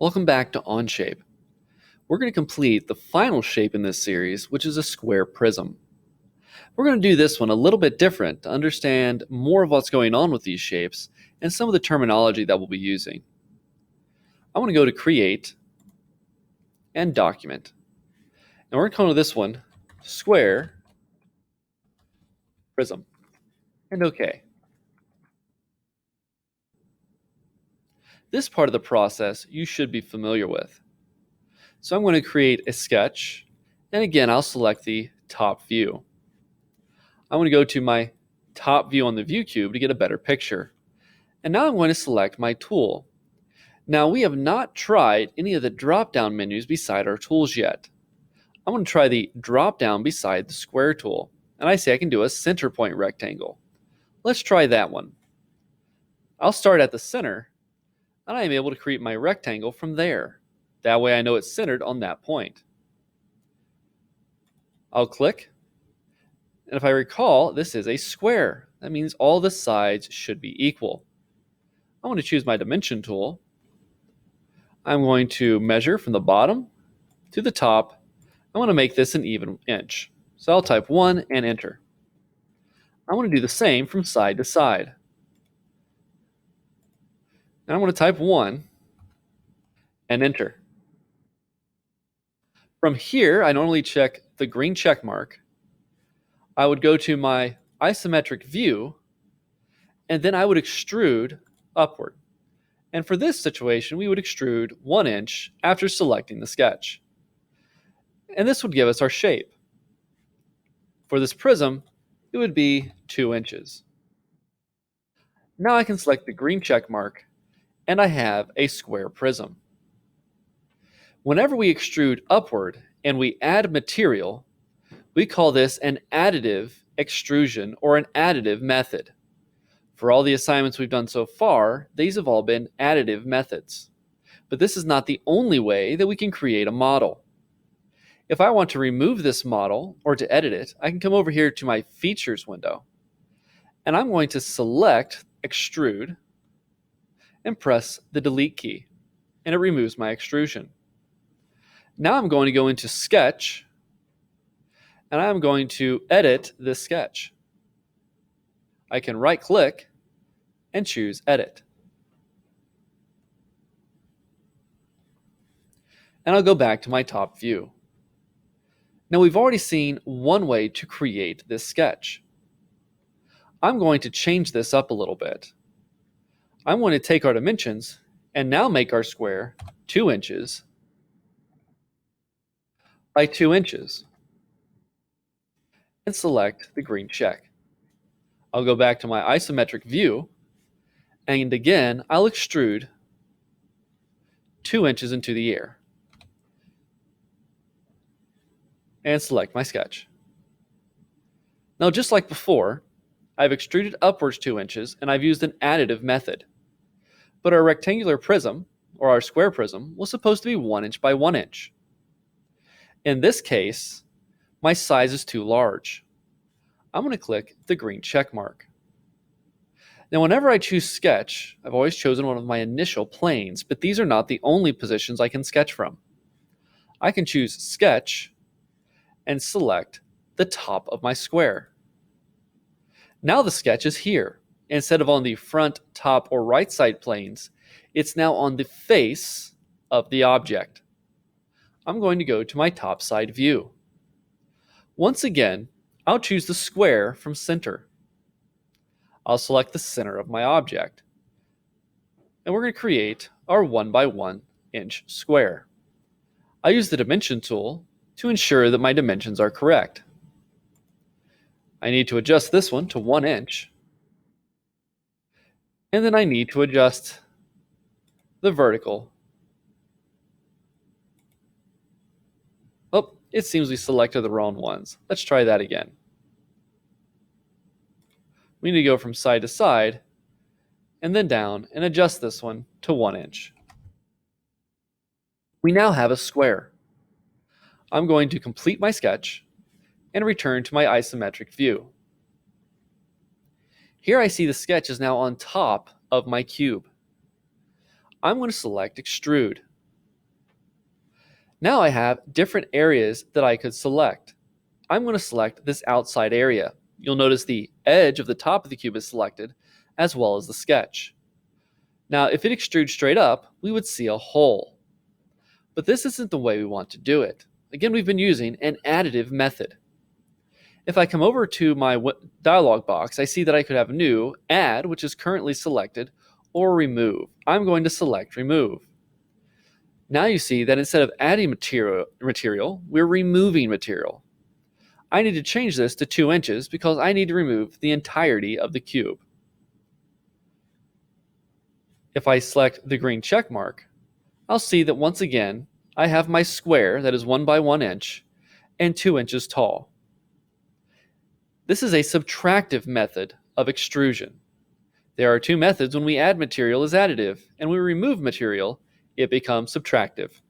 Welcome back to OnShape. We're going to complete the final shape in this series, which is a square prism. We're going to do this one a little bit different to understand more of what's going on with these shapes and some of the terminology that we'll be using. I want to go to Create and Document. And we're going to call this one Square Prism. And OK. This part of the process you should be familiar with. So I'm going to create a sketch, and again I'll select the top view. I'm going to go to my top view on the view cube to get a better picture. And now I'm going to select my tool. Now we have not tried any of the drop-down menus beside our tools yet. I'm going to try the drop-down beside the square tool, and I say I can do a center point rectangle. Let's try that one. I'll start at the center, and I am able to create my rectangle from there. That way I know it's centered on that point. I'll click, and if I recall, this is a square. That means all the sides should be equal. I want to choose my dimension tool. I'm going to measure from the bottom to the top. I want to make this an even inch. So I'll type 1 and enter. I want to do the same from side to side. And I want to type 1 and enter. From here, I normally check the green check mark. I would go to my isometric view, and then I would extrude upward. And for this situation, we would extrude 1 inch after selecting the sketch. And this would give us our shape. For this prism, it would be 2 inches. Now I can select the green check mark, and I have a square prism. Whenever we extrude upward and we add material, we call this an additive extrusion or an additive method. For all the assignments we've done so far, these have all been additive methods. But this is not the only way that we can create a model. If I want to remove this model or to edit it, I can come over here to my Features window, and I'm going to select Extrude and press the Delete key, and it removes my extrusion. Now I'm going to go into Sketch, and I'm going to edit this sketch. I can right-click and choose Edit. And I'll go back to my top view. Now we've already seen one way to create this sketch. I'm going to change this up a little bit. I'm going to take our dimensions and now make our square 2 inches by 2 inches and select the green check. I'll go back to my isometric view, and again I'll extrude 2 inches into the air and select my sketch. Now just like before, I've extruded upwards 2 inches and I've used an additive method. But our rectangular prism, or our square prism, was supposed to be 1 inch by 1 inch. In this case, my size is too large. I'm going to click the green check mark. Now whenever I choose sketch, I've always chosen one of my initial planes, but these are not the only positions I can sketch from. I can choose sketch and select the top of my square. Now the sketch is here. Instead of on the front, top, or right side planes, it's now on the face of the object. I'm going to go to my top side view. Once again, I'll choose the square from center. I'll select the center of my object. And we're going to create our 1 by 1 inch square. I use the dimension tool to ensure that my dimensions are correct. I need to adjust this one to 1 inch. And then I need to adjust the vertical. Oh, it seems we selected the wrong ones. Let's try that again. We need to go from side to side and then down and adjust this one to 1 inch. We now have a square. I'm going to complete my sketch and return to my isometric view. Here I see the sketch is now on top of my cube. I'm going to select Extrude. Now I have different areas that I could select. I'm going to select this outside area. You'll notice the edge of the top of the cube is selected, as well as the sketch. Now, if it extrudes straight up, we would see a hole. But this isn't the way we want to do it. Again, we've been using an additive method. If I come over to my dialog box, I see that I could have new, add, which is currently selected, or remove. I'm going to select remove. Now you see that instead of adding material, we're removing material. I need to change this to 2 inches because I need to remove the entirety of the cube. If I select the green check mark, I'll see that once again, I have my square that is 1 by 1 inch and 2 inches tall. This is a subtractive method of extrusion. There are 2 methods when we add material as additive, and when we remove material, it becomes subtractive.